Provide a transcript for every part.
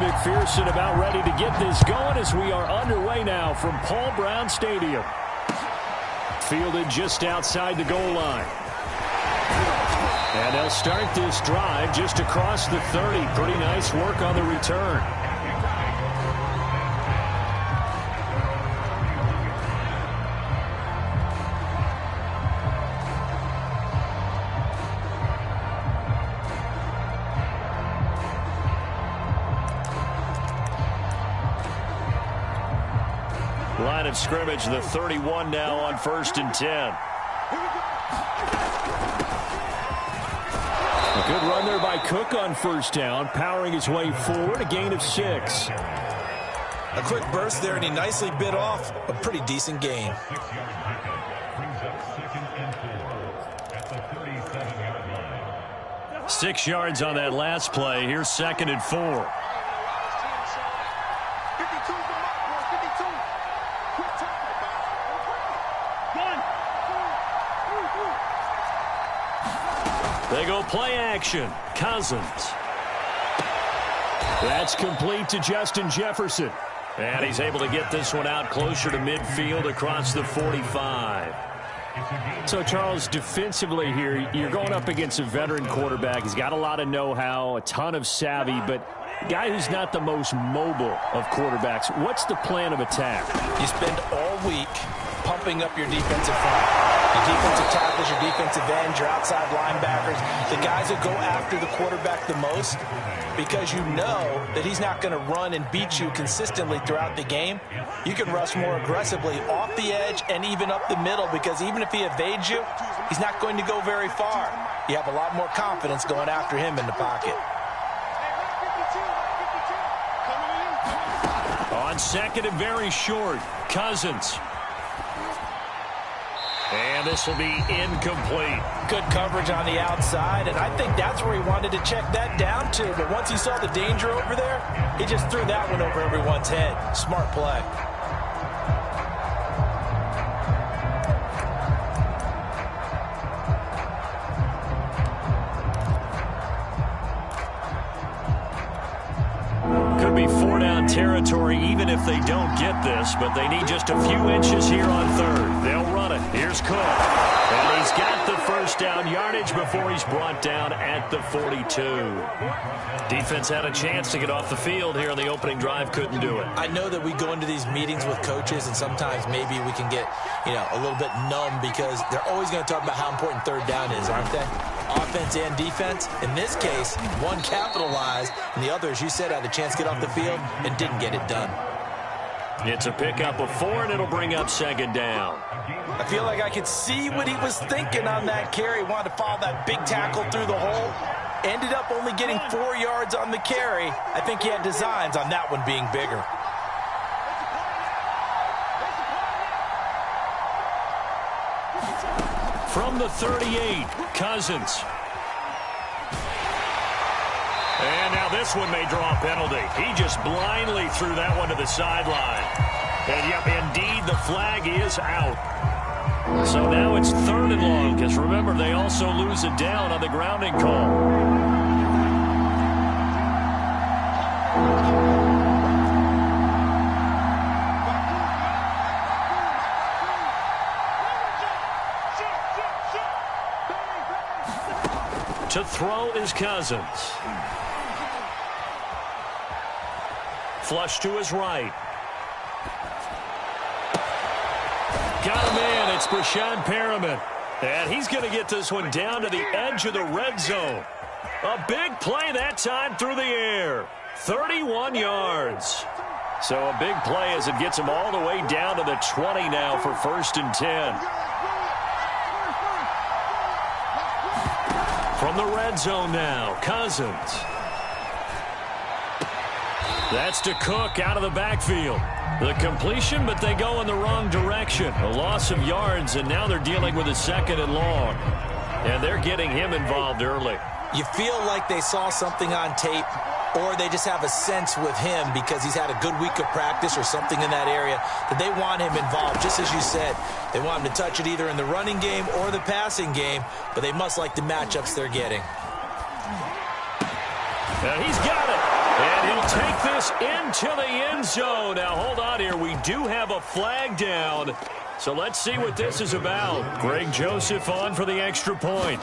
McPherson about ready to get this going as we are underway now from Paul Brown Stadium. Fielded just outside the goal line. And they'll start this drive just across the 30. Pretty nice work on the return. Line of scrimmage, the 31 now on 1st and 10. A good run there by Cook on 1st down, powering his way forward, a gain of 6. A quick burst there, and he nicely bit off a pretty decent gain. Six yards on that last play. Here's 2nd and 4. They go play action. Cousins. That's complete to Justin Jefferson. And he's able to get this one out closer to midfield across the 45. So, Charles, defensively here, you're going up against a veteran quarterback. He's got a lot of know-how, a ton of savvy, but a guy who's not the most mobile of quarterbacks. What's the plan of attack? You spend all week pumping up your defensive front. Your defensive tackles, your defensive ends, your outside linebackers, the guys that go after the quarterback the most, because you know that he's not going to run and beat you consistently throughout the game. You can rush more aggressively off the edge and even up the middle, because even if he evades you, he's not going to go very far. You have a lot more confidence going after him in the pocket. On 2nd and very short, Cousins. And this will be incomplete. Good coverage on the outside, and I think that's where he wanted to check that down to. But once he saw the danger over there, he just threw that one over everyone's head. Smart play. Could be 4-down territory even if they don't get this, but they need just a few inches here on 3rd. They'll run it. Here's Cook. And he's got the 1st down yardage before he's brought down at the 42. Defense had a chance to get off the field here on the opening drive, couldn't do it. I know that we go into these meetings with coaches, and sometimes maybe we can get, a little bit numb, because they're always going to talk about how important 3rd down is, aren't they? Offense and defense. In this case, one capitalized, and the other, as you said, had a chance to get off the field and didn't get it done. It's a pickup of 4, and it'll bring up 2nd down. I feel like I could see what he was thinking on that carry. Wanted to follow that big tackle through the hole. Ended up only getting 4 yards on the carry. I think he had designs on that one being bigger. From the 38, Cousins. And now this one may draw a penalty. He just blindly threw that one to the sideline. And, yep, indeed, the flag is out. So now it's 3rd and long, because remember, they also lose it down on the grounding call. To throw is Cousins. Flush to his right. Got him in. It's Brashad Perriman. And he's going to get this one down to the edge of the red zone. A big play that time through the air. 31 yards. So a big play as it gets him all the way down to the 20 now for 1st and 10. From the red zone now, Cousins. That's to Cook out of the backfield. The completion, but they go in the wrong direction. A loss of yards, and now they're dealing with a 2nd and long. And they're getting him involved early. You feel like they saw something on tape, or they just have a sense with him because he's had a good week of practice or something in that area that they want him involved. Just as you said, they want him to touch it either in the running game or the passing game, but they must like the matchups they're getting. He's got it. And he'll take this into the end zone. Now, hold on here. We do have a flag down. So let's see what this is about. Greg Joseph on for the extra point.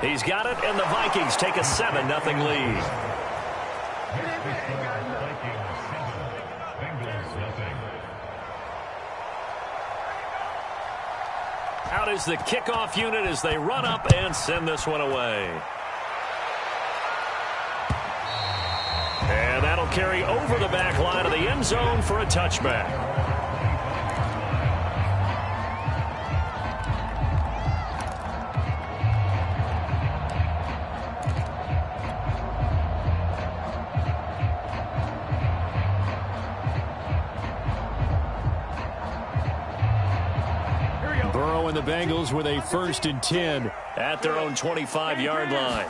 He's got it, and the Vikings take a 7-0 lead. Out is the kickoff unit as they run up and send this one away. And that'll carry over the back line of the end zone for a touchback. And the Bengals with a 1st and 10 at their own 25-yard line.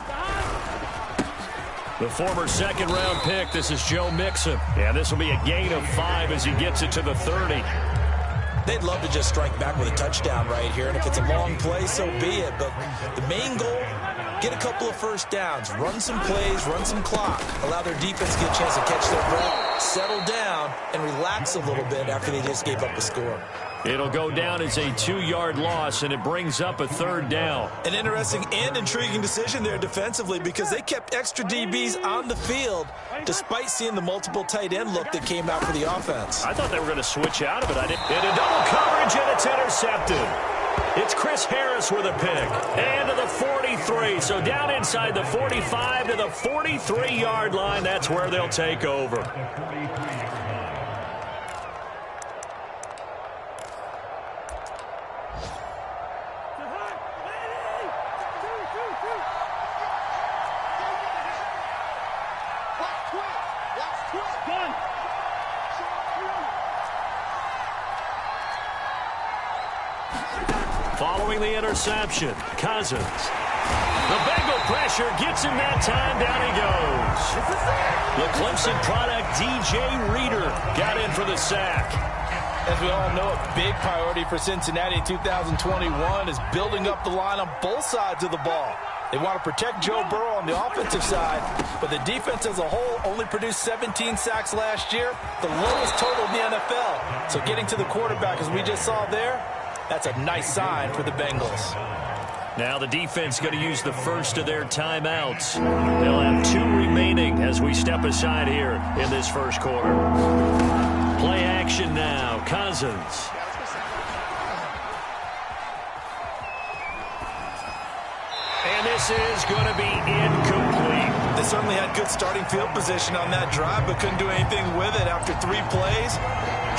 The former second-round pick, this is Joe Mixon. And this will be a gain of 5 as he gets it to the 30. They'd love to just strike back with a touchdown right here, and if it's a long play, so be it. But the main goal, get a couple of first downs, run some plays, run some clock, allow their defense to get a chance to catch their breath, settle down, and relax a little bit after they just gave up a score. It'll go down as a 2-yard loss, and it brings up a 3rd down. An interesting and intriguing decision there defensively because they kept extra DBs on the field despite seeing the multiple tight end look that came out for the offense. I thought they were going to switch out of it. I didn't. And a double coverage, and it's intercepted. It's Chris Harris with a pick. And to the 43. So down inside the 45 to the 43-yard line. That's where they'll take over. Following the interception, Cousins. The Bengal pressure gets him that time. Down he goes. The Clemson product, DJ Reader, got in for the sack. As we all know, a big priority for Cincinnati in 2021 is building up the line on both sides of the ball. They want to protect Joe Burrow on the offensive side, but the defense as a whole only produced 17 sacks last year, the lowest total in the NFL. So getting to the quarterback, as we just saw there, that's a nice sign for the Bengals. Now the defense going to use the first of their timeouts. They'll have 2 remaining as we step aside here in this first quarter. Play action now. Cousins. And this is going to be incomplete. They certainly had good starting field position on that drive, but couldn't do anything with it after 3 plays.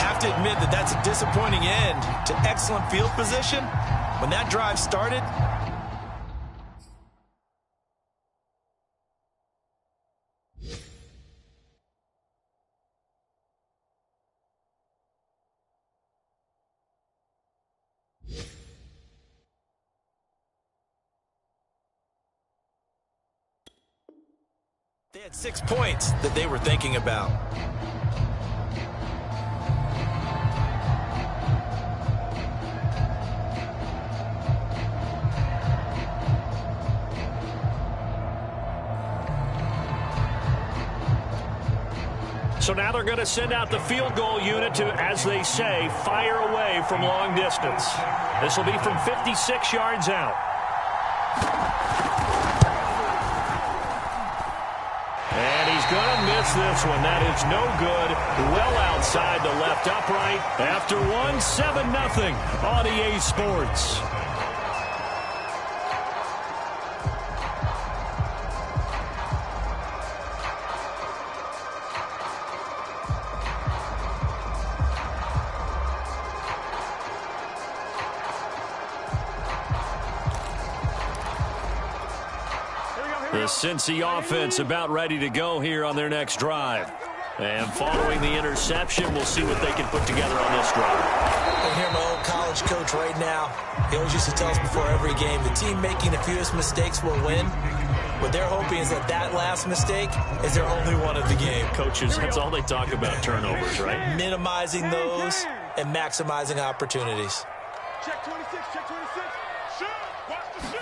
Have to admit that that's a disappointing end to excellent field position. When that drive started, they had 6 points that they were thinking about. So now they're going to send out the field goal unit to, as they say, fire away from long distance. This will be from 56 yards out. And he's going to miss this one. That is no good. Well outside the left upright. After one, 7-0 on EA Sports. The Cincy offense about ready to go here on their next drive. And following the interception, we'll see what they can put together on this drive. I hear my old college coach right now. He always used to tell us before every game, the team making the fewest mistakes will win. What they're hoping is that that last mistake is their only one of the game. Coaches, that's all they talk about, turnovers, right? Minimizing those and maximizing opportunities. Check 26, check 26. Shoot, watch the shoot.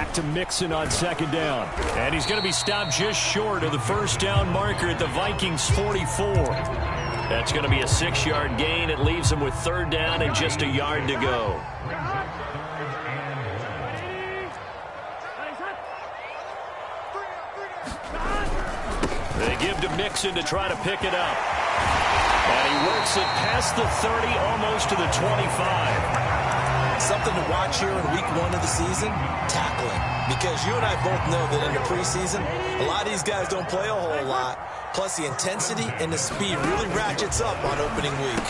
Back to Mixon on second down. And he's going to be stopped just short of the first down marker at the Vikings 44. That's going to be a 6-yard gain. It leaves him with third down and just a yard to go. They give to Mixon to try to pick it up. And he works it past the 30, almost to the 25. Something to watch here in week 1 of the season, tackling. Because you and I both know that in the preseason, a lot of these guys don't play a whole lot. Plus, the intensity and the speed really ratchets up on opening week.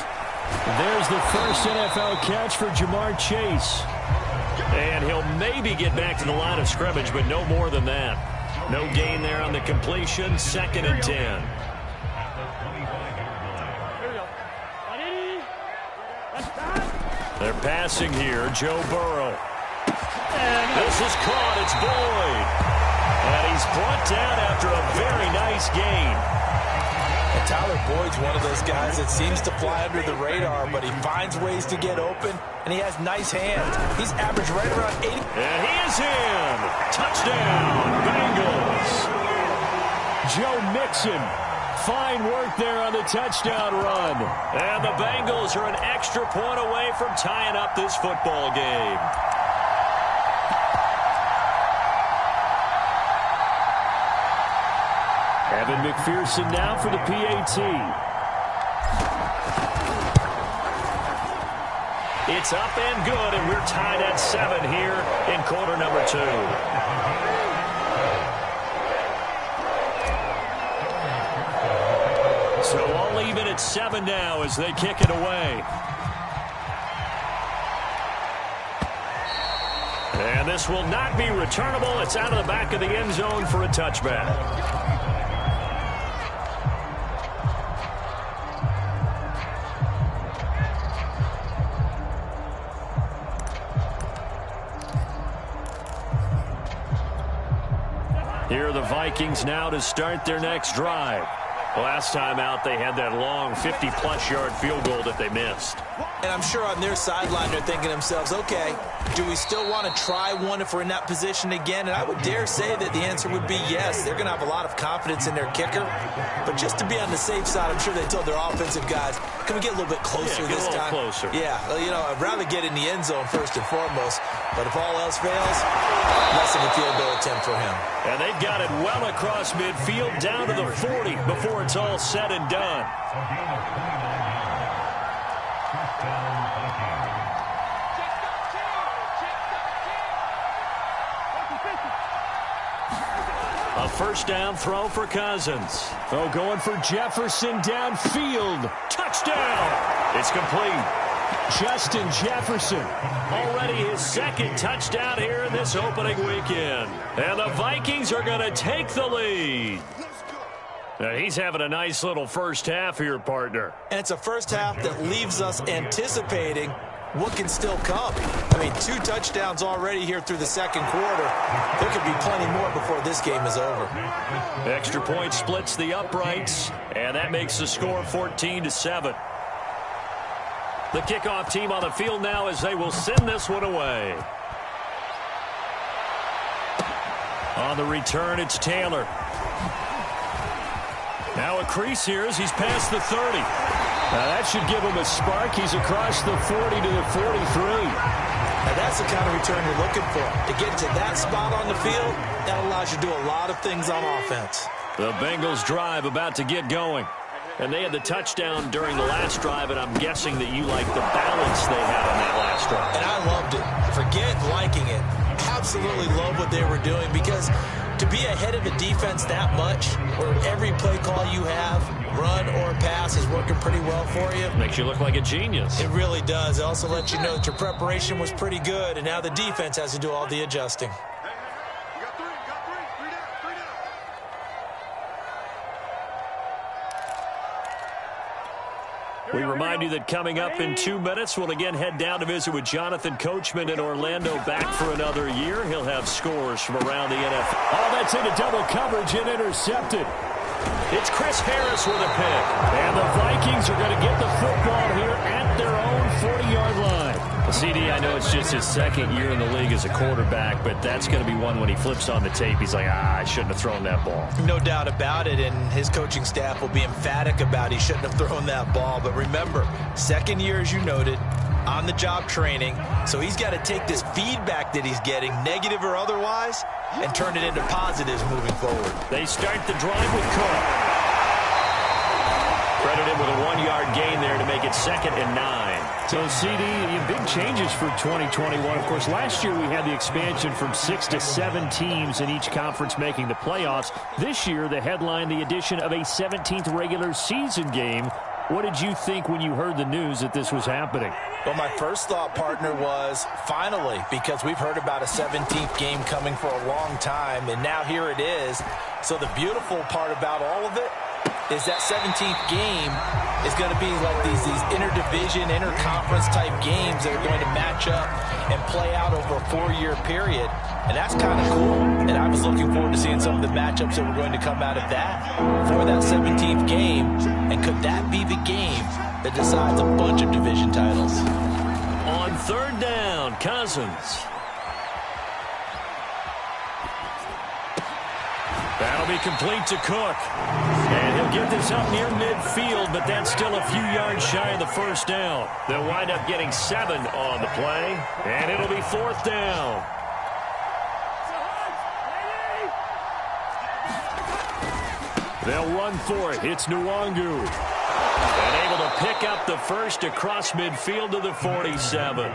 There's the first NFL catch for Jamar Chase. And he'll maybe get back to the line of scrimmage, but no more than that. No gain there on the completion, 2nd and 10. They're passing here, Joe Burrow. And this is caught, it's Boyd. And he's brought down after a very nice gain. And Tyler Boyd's one of those guys that seems to fly under the radar, but he finds ways to get open, and he has nice hands. He's averaged right around 80. And he is in. Touchdown, Bengals. Joe Mixon. Fine work there on the touchdown run. And the Bengals are an extra point away from tying up this football game. Evan McPherson now for the PAT. It's up and good, and we're tied at 7 here in quarter number 2. So all even at 7 now as they kick it away. And this will not be returnable. It's out of the back of the end zone for a touchback. Here are the Vikings now to start their next drive. Last time out, they had that long 50-plus yard field goal that they missed. And I'm sure on their sideline, they're thinking to themselves, okay, do we still want to try one if we're in that position again? And I would dare say that the answer would be yes. They're going to have a lot of confidence in their kicker. But just to be on the safe side, I'm sure they told their offensive guys, can we get a little bit closer this time? Closer. Yeah, you know, I'd rather get in the end zone first and foremost. But if all else fails, less of a field goal attempt for him. And they've got it well across midfield down to the 40 before it's all said and done. A first down throw for Cousins. Oh, going for Jefferson downfield. Touchdown! It's complete. Justin Jefferson, already his 2nd touchdown here in this opening weekend. And the Vikings are going to take the lead. Now, he's having a nice little first half here, partner. And it's a first half that leaves us anticipating what can still come. I mean, 2 touchdowns already here through the 2nd quarter. There could be plenty more before this game is over. Extra point splits the uprights, and that makes the score 14-7. The kickoff team on the field now as they will send this one away. On the return, it's Taylor. Now a crease here as he's past the 30. Now that should give him a spark. He's across the 40 to the 43. Now that's the kind of return you're looking for. To get to that spot on the field, that allows you to do a lot of things on offense. The Bengals drive about to get going. And they had the touchdown during the last drive, and I'm guessing that you like the balance they had on that last drive. And I loved it. Forget liking it. Absolutely love what they were doing, because to be ahead of a defense that much, where every play call you have, run or pass, is working pretty well for you. Makes you look like a genius. It really does. It also lets you know that your preparation was pretty good, and now the defense has to do all the adjusting. We remind you that coming up in 2 minutes, we'll again head down to visit with Jonathan Coachman in Orlando, back for another year. He'll have scores from around the NFL. Oh, that's into double coverage and intercepted. It's Chris Harris with a pick. And the Vikings are going to get the football here at their own 40-yard line. CD, I know it's just his second year in the league as a quarterback, but that's going to be one when he flips on the tape, he's like, I shouldn't have thrown that ball. No doubt about it, and his coaching staff will be emphatic about he shouldn't have thrown that ball. But remember, second year, as you noted, on-the-job training, so he's got to take this feedback that he's getting, negative or otherwise, and turn it into positives moving forward. They start the drive with Cook. Credited with a 1-yard gain there to make it 2nd and 9. So, CD, big changes for 2021. Of course, last year we had the expansion from 6 to 7 teams in each conference making the playoffs. This year, the headline, the addition of a 17th regular season game. What did you think when you heard the news that this was happening? Well, my first thought, partner, was finally, because we've heard about a 17th game coming for a long time, and now here it is. So the beautiful part about all of it is that 17th game is going to be like these interdivision, interconference type games that are going to match up and play out over a 4-year period. And that's kind of cool. And I was looking forward to seeing some of the matchups that were going to come out of that for that 17th game. And could that be the game that decides a bunch of division titles? On 3rd down, Cousins. That'll be complete to Cook. And he'll get this up near midfield, but that's still a few yards shy of the first down. They'll wind up getting 7 on the play, and it'll be 4th down. They'll run for it. It's Nwangu. And able to pick up the first across midfield to the 47.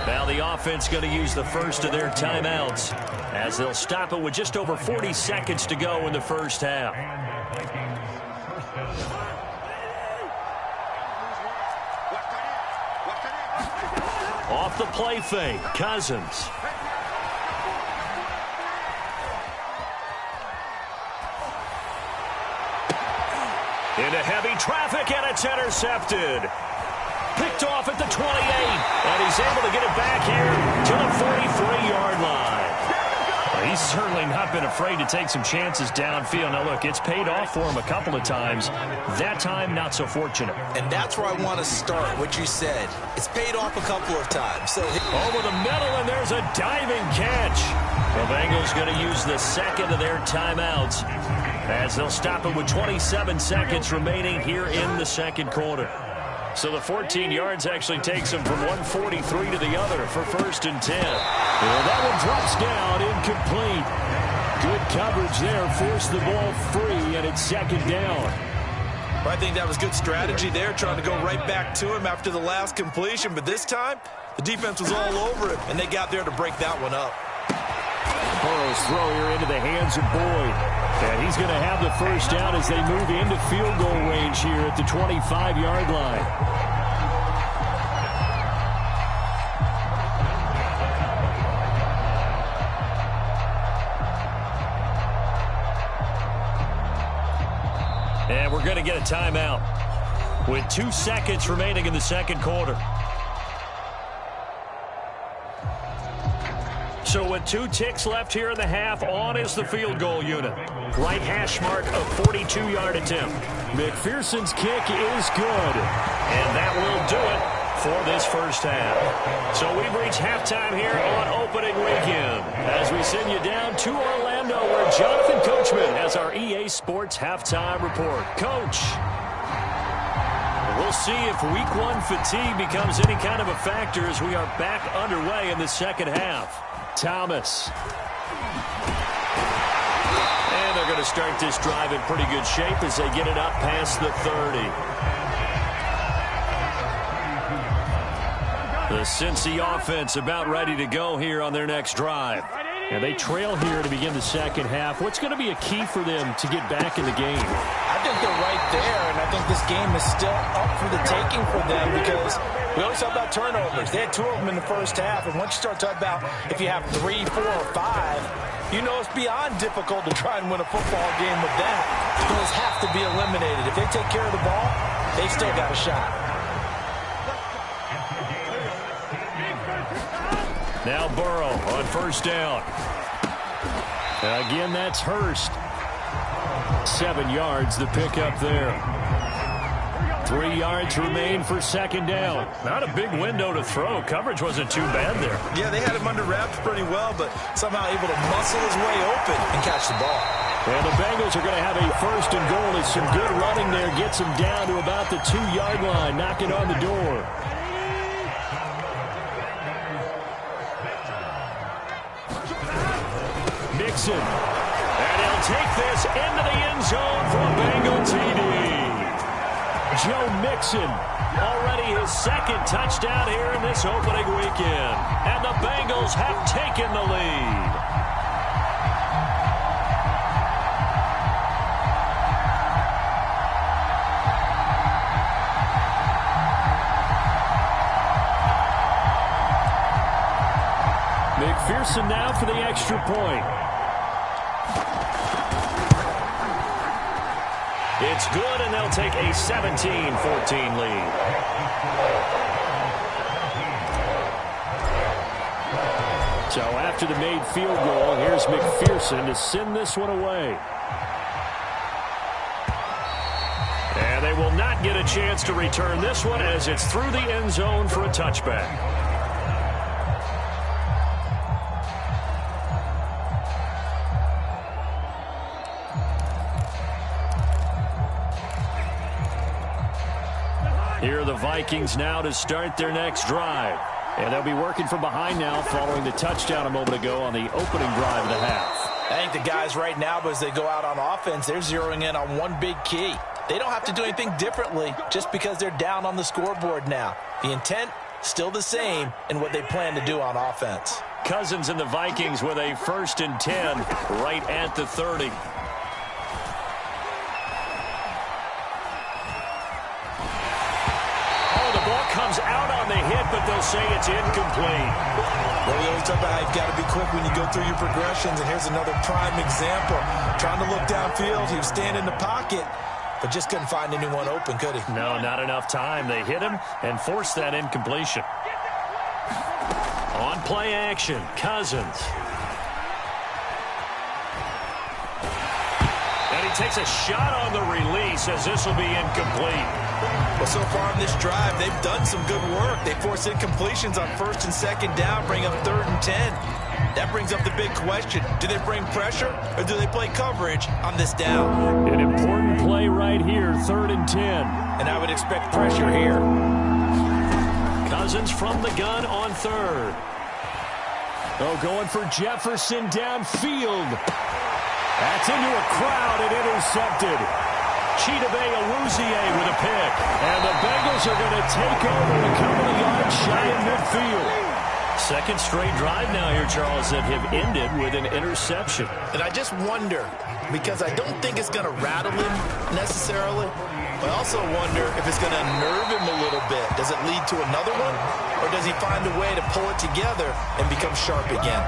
Now the offense going to use the first of their timeouts as they'll stop it with just over 40 seconds to go in the first half. Off the play fake, Cousins. Into heavy traffic, and it's intercepted. Picked off at the 28, and he's able to get it back here to the 43-yard line. Well, he's certainly not been afraid to take some chances downfield. Now, look, it's paid off for him a couple of times. That time, not so fortunate. And that's where I want to start, what you said. It's paid off a couple of times. So over the middle, and there's a diving catch. The Bengals going to use the second of their timeouts as they'll stop it with 27 seconds remaining here in the second quarter. So the 14 yards actually takes him from 143 to the other for 1st and 10. Well, that one drops down, incomplete. Good coverage there, forced the ball free, and it's 2nd down. Well, I think that was good strategy there, trying to go right back to him after the last completion. But this time, the defense was all over it, and they got there to break that one up. Burrow's throw here into the hands of Boyd. And he's going to have the first down as they move into field goal range here at the 25-yard line. And we're going to get a timeout with 2 seconds remaining in the second quarter. So with 2 ticks left here in the half, on is the field goal unit. Right hash mark, a 42-yard attempt. McPherson's kick is good. And that will do it for this first half. So we've reached halftime here on opening weekend as we send you down to Orlando where Jonathan Coachman has our EA Sports halftime report. Coach, we'll see if week 1 fatigue becomes any kind of a factor as we are back underway in the second half. Thomas. And they're going to start this drive in pretty good shape as they get it up past the 30. The Cincy offense about ready to go here on their next drive. And they trail here to begin the second half. What's going to be a key for them to get back in the game? I think they're right there, and I think this game is still up for the taking for them because we always talk about turnovers. They had 2 of them in the first half, and once you start talking about if you have 3, 4, or 5, you know it's beyond difficult to try and win a football game with that. Those have to be eliminated. If they take care of the ball, they've still got a shot. Now Burrow on first down. Again, that's Hurst. 7 yards, the pickup there. 3 yards remain for second down. Not a big window to throw. Coverage wasn't too bad there. Yeah, they had him under wraps pretty well, but somehow able to muscle his way open and catch the ball. And the Bengals are going to have a first and goal. It's some good running there. Gets him down to about the 2-yard line. Knocking on the door. Mixon. And he'll take this into the end zone for a Bengal TD. Joe Mixon, already his second touchdown here in this opening weekend. And the Bengals have taken the lead. McPherson now for the extra point. It's good, and they'll take a 17-14 lead. So after the made field goal, here's McPherson to send this one away. And they will not get a chance to return this one as it's through the end zone for a touchback. Here are the Vikings now to start their next drive. And they'll be working from behind now following the touchdown a moment ago on the opening drive of the half. I think the guys right now, as they go out on offense, they're zeroing in on one big key. They don't have to do anything differently just because they're down on the scoreboard now. The intent, still the same in what they plan to do on offense. Cousins and the Vikings with a 1st and 10 right at the 30. Comes out on the hit, but they'll say it's incomplete. Well, we always talk about how you've got to be quick when you go through your progressions, and here's another prime example. Trying to look downfield, he was standing in the pocket, but just couldn't find anyone open, could he? No, not enough time. They hit him and forced that incompletion. On play action, Cousins. And he takes a shot on the release as this will be incomplete. Well, so far in this drive, they've done some good work. They force incompletions on 1st and 2nd down, bring up 3rd and 10. That brings up the big question. Do they bring pressure or do they play coverage on this down? An important play right here, 3rd and 10. And I would expect pressure here. Cousins from the gun on 3rd. Oh, going for Jefferson downfield. That's into a crowd and intercepted. Chidobe Awuzie with a pick. And the Bengals are going to take over a couple of yards shy of midfield. Second straight drive now here, Charles, that have ended with an interception. And I just wonder, because I don't think it's going to rattle him necessarily, but I also wonder if it's going to unnerve him a little bit. Does it lead to another one? Or does he find a way to pull it together and become sharp again?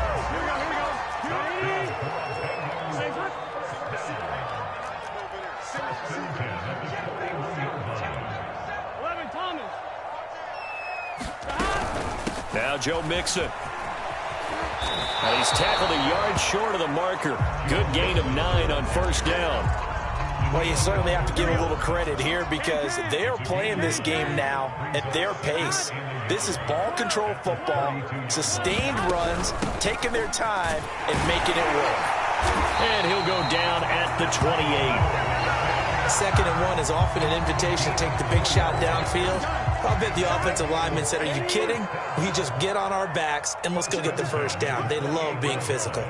Now Joe Mixon. And he's tackled a yard short of the marker. Good gain of 9 on 1st down. Well, you certainly have to give a little credit here because they are playing this game now at their pace. This is ball control football, sustained runs, taking their time and making it work. And he'll go down at the 28. 2nd and 1 is often an invitation to take the big shot downfield. I bet the offensive lineman said, are you kidding? We just get on our backs and let's go get the 1st down. They love being physical.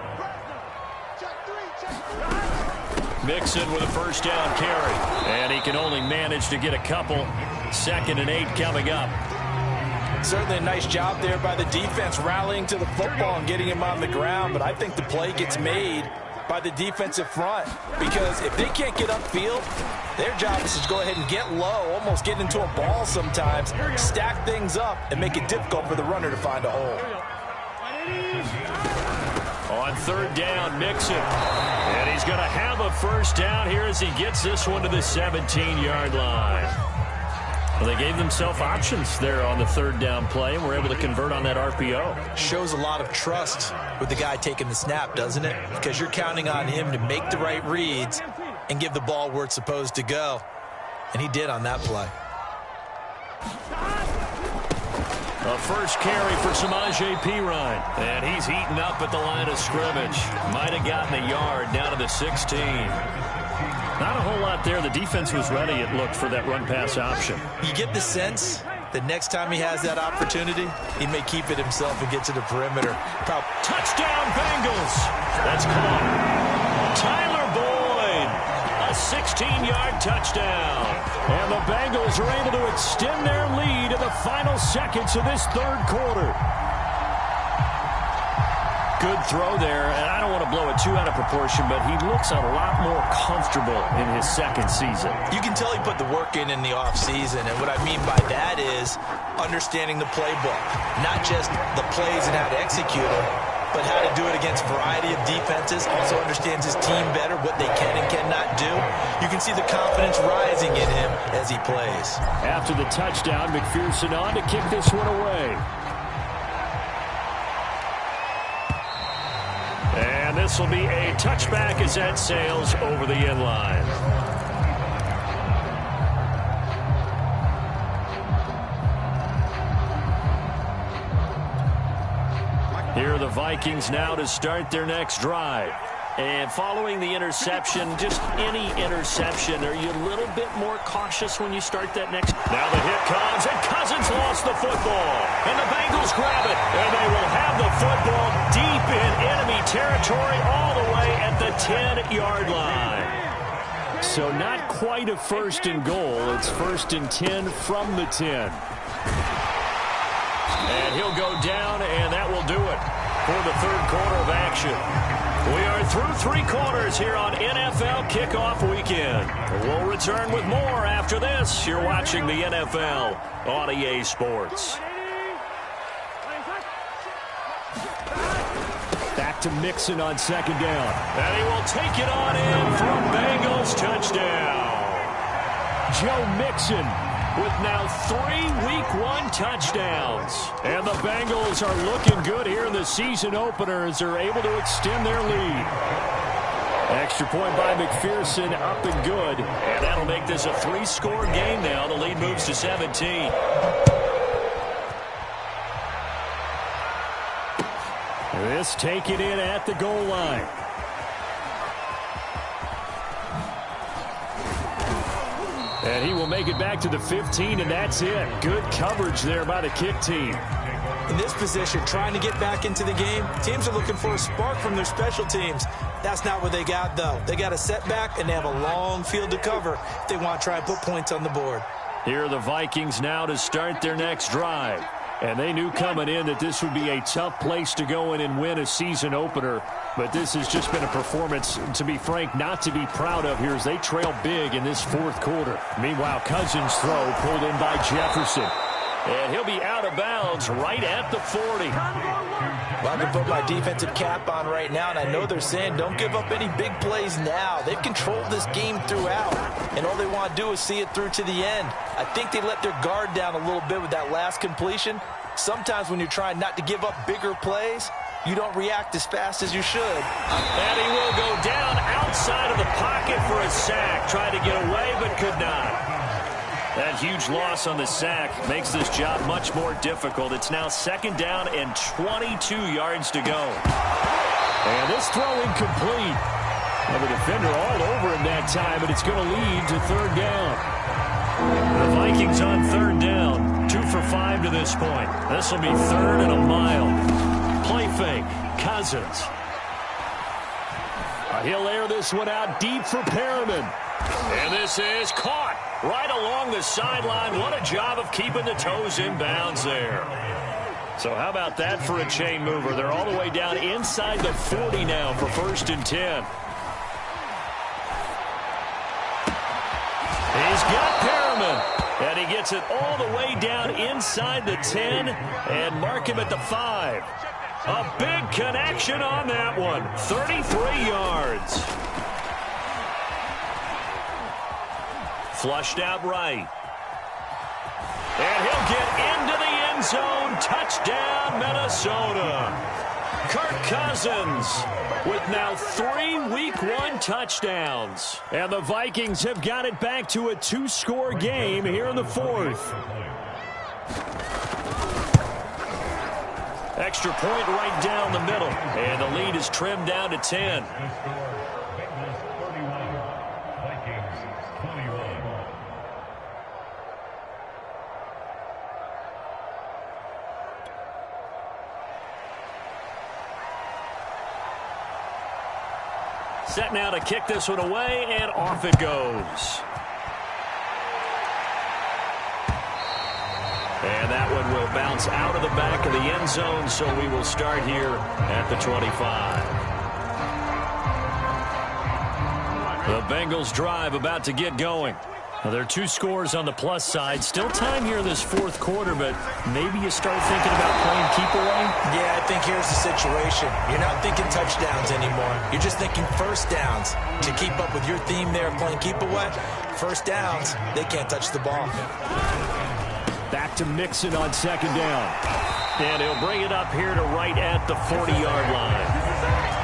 Mixon with a 1st down carry. And he can only manage to get a couple. 2nd and 8 coming up. Certainly a nice job there by the defense rallying to the football and getting him on the ground. But I think the play gets made by the defensive front, because if they can't get upfield, their job is to go ahead and get low, almost get into a ball sometimes, stack things up, and make it difficult for the runner to find a hole. On 3rd down, Mixon. And he's going to have a 1st down here as he gets this one to the 17-yard line. Well, they gave themselves options there on the 3rd down play and were able to convert on that RPO. Shows a lot of trust with the guy taking the snap, doesn't it? Because you're counting on him to make the right reads and give the ball where it's supposed to go. And he did on that play. A first carry for Samaje Perine. And he's heating up at the line of scrimmage. Might have gotten a yard down to the 16. Not a whole lot there. The defense was ready, it looked, for that run-pass option. You get the sense that next time he has that opportunity, he may keep it himself and get to the perimeter. Touchdown, Bengals! That's caught. Tyler Boyd, a 16-yard touchdown. And the Bengals are able to extend their lead in the final seconds of this third quarter. Good throw there, and I don't want to blow it too out of proportion, but he looks a lot more comfortable in his second season. You can tell he put the work in the offseason, and what I mean by that is understanding the playbook. Not just the plays and how to execute them, but how to do it against a variety of defenses. Also understands his team better, what they can and cannot do. You can see the confidence rising in him as he plays. After the touchdown, McPherson on to kick this one away. And this will be a touchback as that sails over the end line. Here are the Vikings now to start their next drive. And following the interception, just any interception, are you a little bit more cautious when you start that next? Now the hit comes, and Cousins lost the football. And the Bengals grab it, and they will have the football deep in enemy territory all the way at the 10-yard line. So not quite a first and goal. It's first and 10 from the 10. And he'll go down, and that will do it for the third quarter of action. We are through three quarters here on NFL Kickoff Weekend. We'll return with more after this. You're watching the NFL on EA Sports. Back to Mixon on second down. And he will take it on in for a Bengals touchdown. Joe Mixon with now 3 Week 1 touchdowns. And the Bengals are looking good here in the season opener as they're able to extend their lead. Extra point by McPherson, up and good. And that'll make this a 3-score game now. The lead moves to 17. This taken in at the goal line. And he will make it back to the 15, and that's it. Good coverage there by the kick team. In this position, trying to get back into the game, teams are looking for a spark from their special teams. That's not what they got, though. They got a setback, and they have a long field to cover if they want to try and put points on the board. Here are the Vikings now to start their next drive. And they knew coming in that this would be a tough place to go in and win a season opener. But this has just been a performance, to be frank, not to be proud of here as they trail big in this fourth quarter. Meanwhile, Cousins' throw pulled in by Jefferson. And he'll be out of bounds right at the 40. Well, I can put my defensive cap on right now, and I know they're saying don't give up any big plays now. They've controlled this game throughout, and all they want to do is see it through to the end. I think they let their guard down a little bit with that last completion. Sometimes when you're trying not to give up bigger plays, you don't react as fast as you should. And he will go down outside of the pocket for a sack. Tried to get away, but could not. That huge loss on the sack makes this job much more difficult. It's now second down and 22 yards to go. And this throw incomplete. And the defender all over him that time, but it's going to lead to third down. The Vikings on third down. 2 for 5 to this point. This will be third and a mile. Play fake. Cousins. He'll air this one out deep for Perriman. And this is caught right along the sideline. What a job of keeping the toes in bounds there. So how about that for a chain mover? They're all the way down inside the 40 now for first and 10. He's got Perriman. And he gets it all the way down inside the 10 and mark him at the 5. A big connection on that one. 33 yards. Flushed out right. And he'll get into the end zone. Touchdown, Minnesota. Kirk Cousins with now 3 Week 1 touchdowns. And the Vikings have got it back to a 2-score game here in the fourth. Extra point right down the middle. And the lead is trimmed down to 10. Bengals 31, Vikings 21. Set now to kick this one away, and off it goes. And that one will bounce out of the back of the end zone, so we will start here at the 25. The Bengals drive about to get going. Now, there are 2 scores on the plus side. Still time here in this fourth quarter, but maybe you start thinking about playing keep away? Yeah, I think here's the situation. You're not thinking touchdowns anymore. You're just thinking first downs. To keep up with your theme there, playing keep away, first downs, they can't touch the ball. Back to Mixon on second down. And he'll bring it up here to right at the 40-yard line.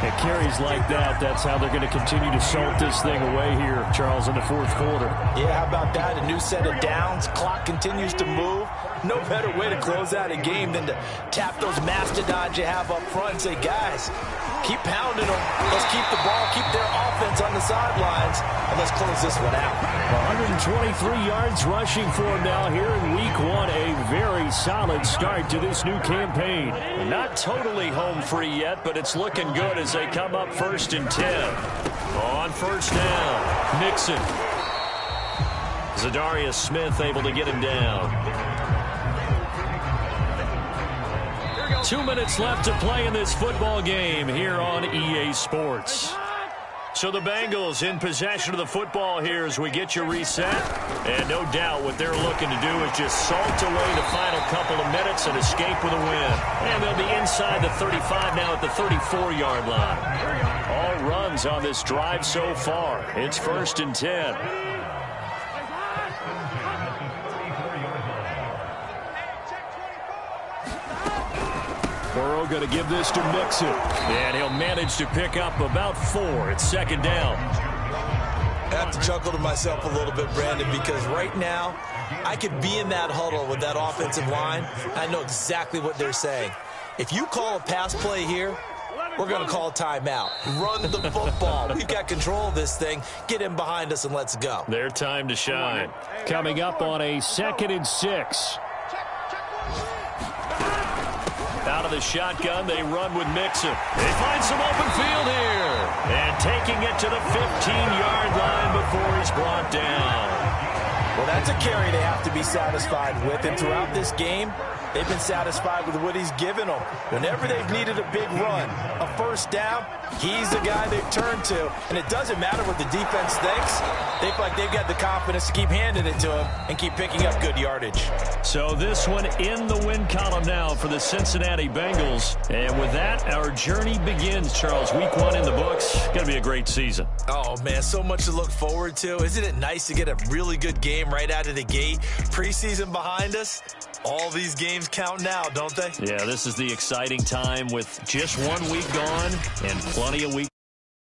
It carries like that. That's how they're going to continue to salt this thing away here, Charles, in the fourth quarter. Yeah, how about that? A new set of downs. Clock continues to move. No better way to close out a game than to tap those mastodons you have up front and say, guys, keep pounding them. Let's keep the ball, keep their offense on the sidelines, and let's close this one out. 123 yards rushing for him now here in week 1. A very solid start to this new campaign. Not totally home free yet, but it's looking good as they come up 1st and 10. On first down, Mixon. Zadarius Smith able to get him down. 2 minutes left to play in this football game here on EA Sports. So the Bengals in possession of the football here as we get you reset. And no doubt what they're looking to do is just salt away the final couple of minutes and escape with a win. And they'll be inside the 35 now at the 34-yard line. All runs on this drive so far. It's 1st and 10. Burrow going to give this to Mixon. And he'll manage to pick up about 4. It's 2nd down. I have to chuckle to myself a little bit, Brandon, because right now I could be in that huddle with that offensive line. I know exactly what they're saying. If you call a pass play here, we're going to call a timeout. Run the football. We've got control of this thing. Get in behind us and let's go. Their time to shine. Coming up on a 2nd and 6. Out of the shotgun, they run with Mixon. They find some open field here. And taking it to the 15-yard line before he's brought down. Well, that's a carry they have to be satisfied with. And throughout this game, they've been satisfied with what he's given them. Whenever they've needed a big run, a first down, he's the guy they've turned to. And it doesn't matter what the defense thinks. They feel like they've got the confidence to keep handing it to him and keep picking up good yardage. So this one in the win column now for the Cincinnati Bengals. And with that, our journey begins, Charles. Week 1 in the books. Going to be a great season. Oh, man, so much to look forward to. Isn't it nice to get a really good game right out of the gate? Preseason behind us. All these games count now, don't they? Yeah, this is the exciting time with just 1 week gone and plenty of weeks.